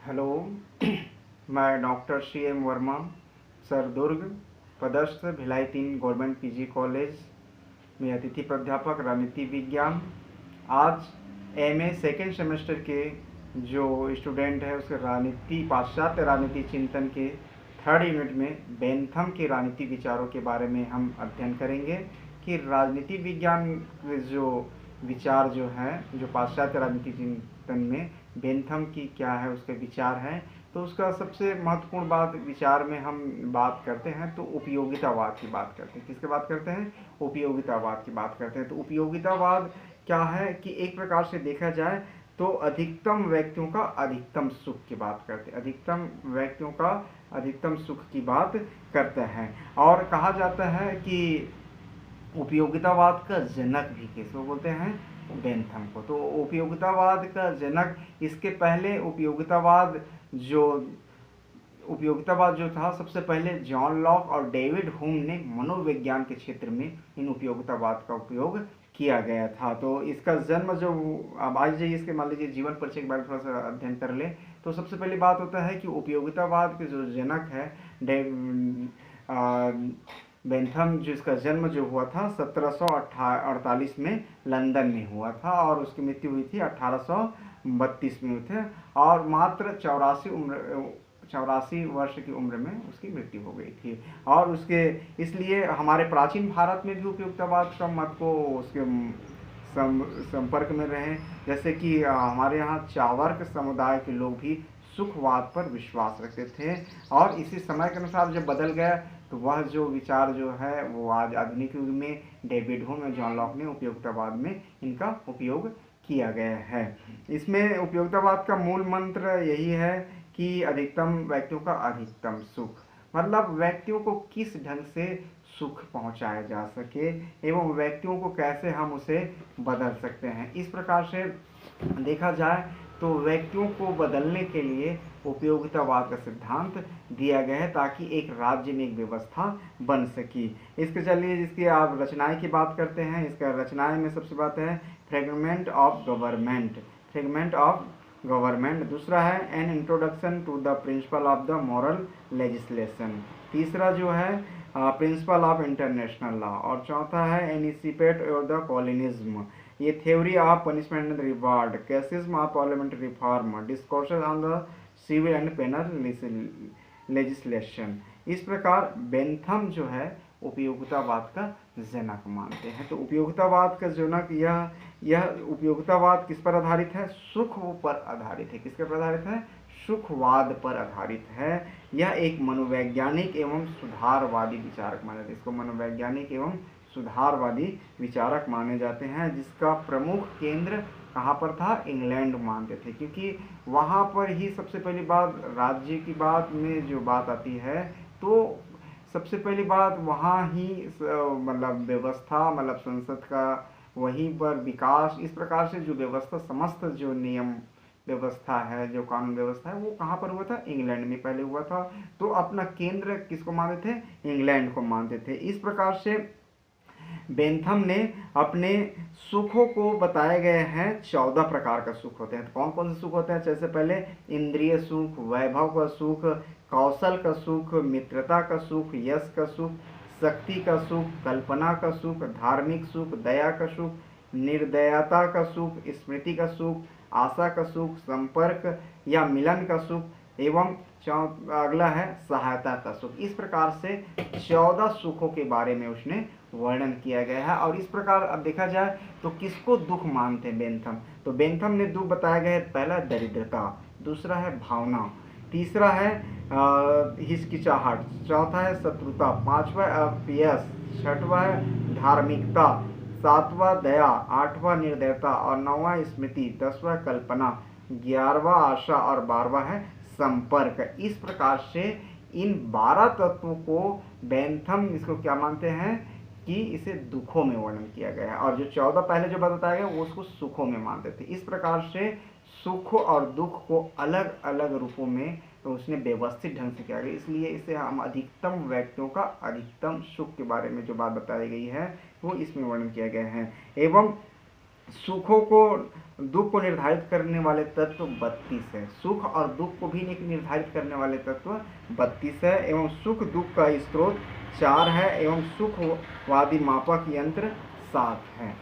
Hello. मैं doctor C M Varma, sir Durg, पदस्थ Bhilai 3 government PG college में अतिथि प्राध्यापक राजनीति विज्ञान। आज एमए सेकेंड सेमेस्टर के जो स्टूडेंट है उसके राजनीति पाश्चात्य राजनीति चिंतन के 3rd यूनिट में बेंथम के राजनीति विचारों के बारे में हम अध्ययन करेंगे कि राजनीति विज्ञान जो विचार जो है जो पाश्चात्य राजनीति चिंतन में बेंथम की क्या है उसके विचार हैं। तो उसका सबसे महत्वपूर्ण बात विचार में हम बात करते हैं तो उपयोगितावाद की बात करते हैं। किसके बात करते हैं? उपयोगितावाद की बात करते हैं। तो उपयोगितावाद क्या है कि एक प्रकार से देखा जाए तो अधिकतम व्यक्तियों का अधिकतम सुख की बात करते हैं। अधिकतम व्यक्तियों का अधिकतम सुख की बात करते हैं और कहा जाता है कि उपयोगितावाद का जनक भी किसको बोलते हैं? बेंथम को। तो उपयोगितावाद का जनक, इसके पहले उपयोगितावाद जो था सबसे पहले जॉन लॉक और डेविड ह्यूम ने मनोविज्ञान के क्षेत्र में इन उपयोगितावाद का उपयोग किया गया था। तो इसका जन्म जो अब आज जाइए इसके मान लीजिए जीवन परिचय के बारे में थोड़ा सा अध्ययन कर ले तो सबसे पहली बात होता है कि उपयोगितावाद के जो जनक है बेंथम, जिसका जन्म जो हुआ था 1748 में लंदन में हुआ था और उसकी मृत्यु हुई थी 1832 में हुई थी और मात्र 84 वर्ष की उम्र में उसकी मृत्यु हो गई थी। और उसके इसलिए हमारे प्राचीन भारत में भी उपयोगितावाद का मत को उसके संपर्क में रहे। जैसे कि हमारे यहाँ चावर्क समुदाय के लोग भी सुखवाद पर विश्वास रखते थे और इसी समय के अनुसार जब बदल गया तो वह जो विचार जो है वो आज आधुनिक युग में डेविड ह्यूम और जॉन लॉक ने उपयोगितावाद में इनका उपयोग किया गया है। इसमें उपयोगितावाद का मूल मंत्र यही है कि अधिकतम व्यक्तियों का अधिकतम सुख, मतलब व्यक्तियों को किस ढंग से सुख पहुंचाया जा सके एवं व्यक्तियों को कैसे हम उसे बदल सकते हैं। इस प्रकार से देखा जाए तो व्यक्तियों को बदलने के लिए उपयोगितावाद का सिद्धांत दिया गया है ताकि एक राज्य में एक व्यवस्था बन सकी। इसके चलिए इसकी आप रचनाएं की बात करते हैं। इसका रचनाएं में सबसे बात है फ्रेगमेंट ऑफ गवर्नमेंट। दूसरा है an introduction to the principle of the moral legislation. तीसरा जो है प्रिंसिपल ऑफ इंटरनेशनल लॉ और चौथा है एनिसिपेट और द कॉलोनिज्म। ये theory of punishment and reward, catechism of parliamentary reform, discourses on the civil and penal legislation. इस प्रकार बेंथम जो है उपयोगितावाद का जनक मानते हैं। तो उपयोगितावाद का जनक यह उपयोगितावाद किस पर आधारित है? सुख पर आधारित है। किसके पर आधारित है? सुखवाद पर आधारित है। यह एक मनोवैज्ञानिक एवं सुधारवादी विचारक माना जाता है। इसको मनोवैज्ञानिक एवं सुधारवादी विचारक माने जाते हैं, जिसका प्रमुख केंद्र कहाँ पर था? इंग्लैंड मानते थे, क्योंकि वहाँ पर ही सबसे पहली बात राज्य की बात में जो बात आती है तो सबसे पहली बात वहाँ ही मतलब व्यवस्था, मतलब संसद का वहीं पर विकास, इस प्रकार से जो व्यवस्था समस्त जो नियम व्यवस्था है, जो कानून व्यवस्था है, वो कहाँ पर हुआ था? इंग्लैंड में पहले हुआ था। तो अपना केंद्र किसको मानते थे? इंग्लैंड को मानते थे। इस प्रकार से बेंथम ने अपने सुखों को बताए गए हैं 14 प्रकार का सुख होते हैं। तो कौन कौन से सुख होते हैं? जैसे पहले इंद्रिय सुख, वैभव का सुख, कौशल का सुख, मित्रता का सुख, यश का सुख, शक्ति का सुख, कल्पना का सुख, धार्मिक सुख, दया का सुख, निर्दयता का सुख, स्मृति का सुख, आशा का सुख, संपर्क या मिलन का सुख एवं अगला है सहायता का सुख। इस प्रकार से 14 सुखों के बारे में उसने वर्णन किया गया है। और इस प्रकार अब देखा जाए तो किसको दुख मानते हैं बेंथम? तो बेंथम ने दुख बताया गया है, पहला दरिद्रता, दूसरा है भावना, तीसरा है हिचकिचाहट, चौथा है शत्रुता, पांचवा अपयश, छठवा है धार्मिकता, सातवां दया, आठवां निर्दयता और नौवां स्मृति, 10वां कल्पना, 11वां आशा और 12वां है संपर्क। इस प्रकार से इन 12 तत्वों को बेंथम इसको क्या मानते हैं कि इसे दुखों में वर्णन किया गया है और जो 14 पहले जो बताया गया वो उसको सुखों में मानते थे। इस प्रकार से सुख और दुख को अलग अलग रूपों में तो उसने व्यवस्थित ढंग से किया गया, इसलिए इसे हम अधिकतम व्यक्तियों का अधिकतम सुख के बारे में जो बात बताई गई है वो इसमें वर्णन किया गया है। एवं सुखों को दुख को निर्धारित करने वाले तत्व 32 है। सुख और दुख को भी निर्धारित करने वाले तत्व 32 है एवं सुख दुख का स्रोत 4 है एवं सुखवादी मापक यंत्र 7 है।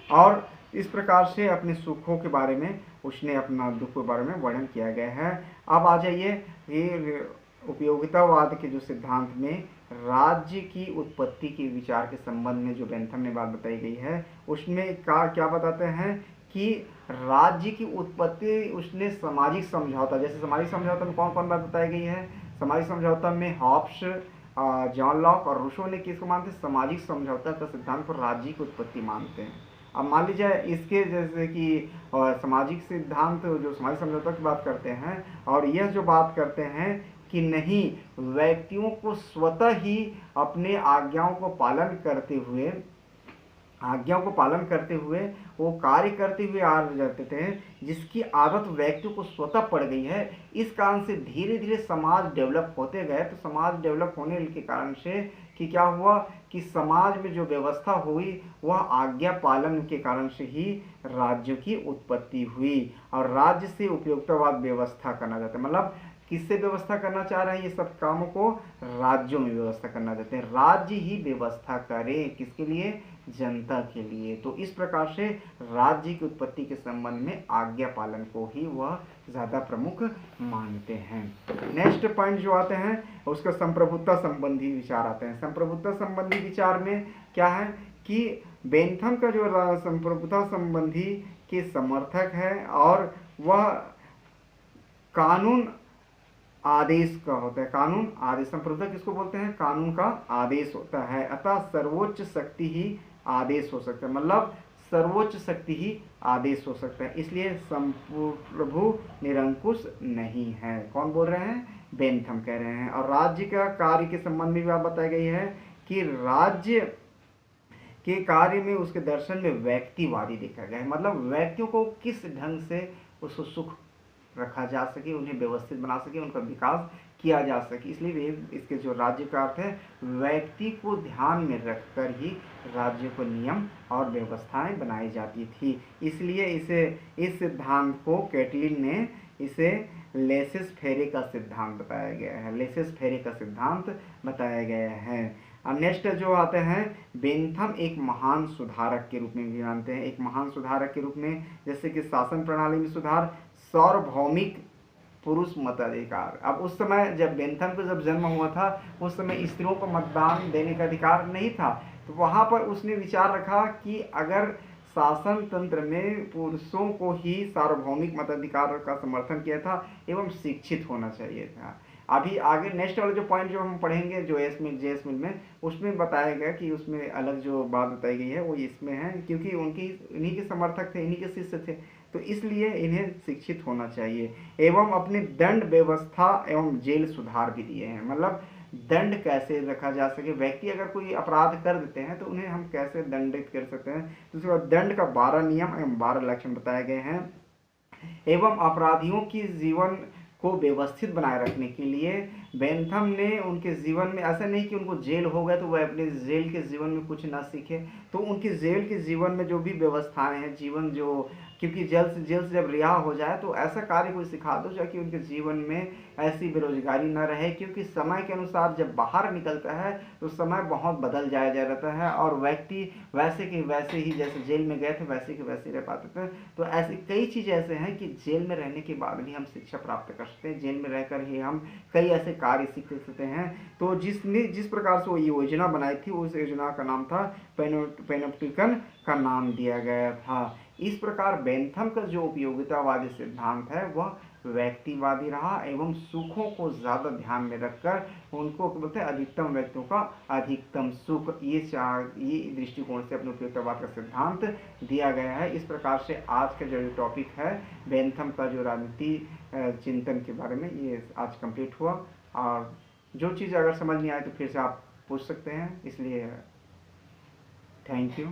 और इस प्रकार से अपने सुखों के बारे में उसने अपना दुख के बारे में वर्णन किया गया है। अब आ जाइए ये उपयोगितावाद के जो सिद्धांत में राज्य की उत्पत्ति के विचार के संबंध में जो बेंथम ने बात बताई गई है उसमें क्या बताते हैं कि राज्य की उत्पत्ति उसने सामाजिक समझौता, जैसे सामाजिक समझौता में कौन कौन बात बताई गई है, सामाजिक समझौता में हॉब्स, जॉन लॉक और रूसो ने किसको मानते हैं, सामाजिक समझौता का सिद्धांत पर राज्य की उत्पत्ति मानते हैं। अब मान लीजिए इसके जैसे कि सामाजिक सिद्धांत जो सामाजिक समझौता की बात करते हैं और यह जो बात करते हैं कि नहीं, व्यक्तियों को स्वतः ही अपने आज्ञाओं को पालन करते हुए वो कार्य करते हुए आ जाते थे, जिसकी आदत व्यक्तियों को स्वतः पड़ गई है। इस कारण से धीरे धीरे समाज डेवलप होते गए। तो समाज डेवलप होने के कारण से कि क्या हुआ कि समाज में जो व्यवस्था हुई वह आज्ञा पालन के कारण से ही राज्यों की उत्पत्ति हुई। और राज्य से उपयोगितावाद व्यवस्था करना चाहते हैं, मतलब किससे व्यवस्था करना चाह रहे हैं, ये सब कामों को राज्यों में व्यवस्था करना चाहते हैं। राज्य ही व्यवस्था करे, किसके लिए, जनता के लिए। तो इस प्रकार से राज्य की उत्पत्ति के संबंध में आज्ञा पालन को ही वह ज्यादा प्रमुख मानते हैं। नेक्स्ट पॉइंट जो आते हैं उसका संप्रभुता संबंधी विचार आते हैं। संप्रभुता संबंधी विचार में क्या है कि बेंथम का जो संप्रभुता संबंधी के समर्थक है और वह कानून आदेश का होता है। कानून आदेश, संप्रभुता किसको बोलते हैं, कानून का आदेश होता है। अतः सर्वोच्च शक्ति ही आदेश हो सकता है, मतलब सर्वोच्च शक्ति ही आदेश हो सकता है, इसलिए संप्रभु निरंकुश नहीं है। कौन बोल रहे हैं, बेंथम कह रहे हैं। और राज्य का कार्य के संबंध में भी बात बताई गई है कि राज्य के कार्य में उसके दर्शन में व्यक्तिवादी देखा गया है, मतलब व्यक्तियों को किस ढंग से उसको सुख रखा जा सके, उन्हें व्यवस्थित बना सके, उनका विकास किया जा सके। इसलिए इसके जो राज्य का अर्थ है व्यक्ति को ध्यान में रखकर ही राज्य को नियम और व्यवस्थाएं बनाई जाती थी। इसलिए इस सिद्धांत को कैटलिन ने इसे लेसेस फेरे का सिद्धांत बताया गया है। लेसेस फेरे का सिद्धांत बताया गया है। अब नेक्स्ट जो आते हैं, बेंथम एक महान सुधारक के रूप में भी मानते हैं। एक महान सुधारक के रूप में जैसे कि शासन प्रणाली में सुधार, सार्वभौमिक पुरुष मताधिकार। अब उस समय जब बेंथम का जब जन्म हुआ था उस समय स्त्रियों को मतदान देने का अधिकार नहीं था, तो वहाँ पर उसने विचार रखा कि अगर शासन तंत्र में पुरुषों को ही सार्वभौमिक मताधिकार का समर्थन किया था एवं शिक्षित होना चाहिए था। अभी आगे नेक्स्ट वाला जो पॉइंट जो हम पढ़ेंगे जो जेएस मिल में, उसमें बताया गया कि उसमें अलग जो बात बताई गई है वो इसमें है, क्योंकि इन्हीं के समर्थक थे, इन्हीं के शिष्य थे, तो इसलिए इन्हें शिक्षित होना चाहिए। एवं अपनी दंड व्यवस्था एवं जेल सुधार भी दिए हैं, मतलब दंड कैसे रखा जा सके, व्यक्ति अगर कोई अपराध कर देते हैं तो उन्हें हम कैसे दंडित कर सकते हैं। तो उसके बाद दंड का 12 नियम एवं 12 लक्षण बताए गए हैं। एवं अपराधियों की जीवन को व्यवस्थित बनाए रखने के लिए बेंथम ने उनके जीवन में, ऐसा नहीं कि उनको जेल हो गया तो वह अपने जेल के जीवन में कुछ ना सीखे, तो उनके जेल के जीवन में जो भी व्यवस्थाएं हैं, जीवन जो, क्योंकि जेल से जब रिहा हो जाए तो ऐसा कार्य कोई सिखा दो ताकि उनके जीवन में ऐसी बेरोजगारी न रहे, क्योंकि समय के अनुसार जब बाहर निकलता है तो समय बहुत बदल जाया जा रहता है और व्यक्ति वैसे के वैसे ही जैसे जेल में गए थे वैसे के वैसे रह पाते थे। तो ऐसी कई चीज़ें ऐसे हैं कि जेल में रहने के बाद भी हम शिक्षा प्राप्त कर सकते हैं, जेल में रहकर ही हम कई ऐसे कार्य सीख सकते हैं। तो जिस प्रकार से वो योजना बनाई थी उस योजना का नाम था पैनोप्टिकन का नाम दिया गया था। इस प्रकार बेंथम का जो उपयोगितावादी सिद्धांत है वह व्यक्तिवादी रहा एवं सुखों को ज़्यादा ध्यान में रखकर उनको बोलते हैं अधिकतम व्यक्तियों का अधिकतम सुख, ये दृष्टिकोण से अपने उपयोगितावाद का सिद्धांत दिया गया है। इस प्रकार से आज का जो टॉपिक है बेंथम का जो राजनीति चिंतन के बारे में ये आज कंप्लीट हुआ। और जो चीज़ अगर समझ नहीं आए तो फिर से आप पूछ सकते हैं, इसलिए थैंक यू।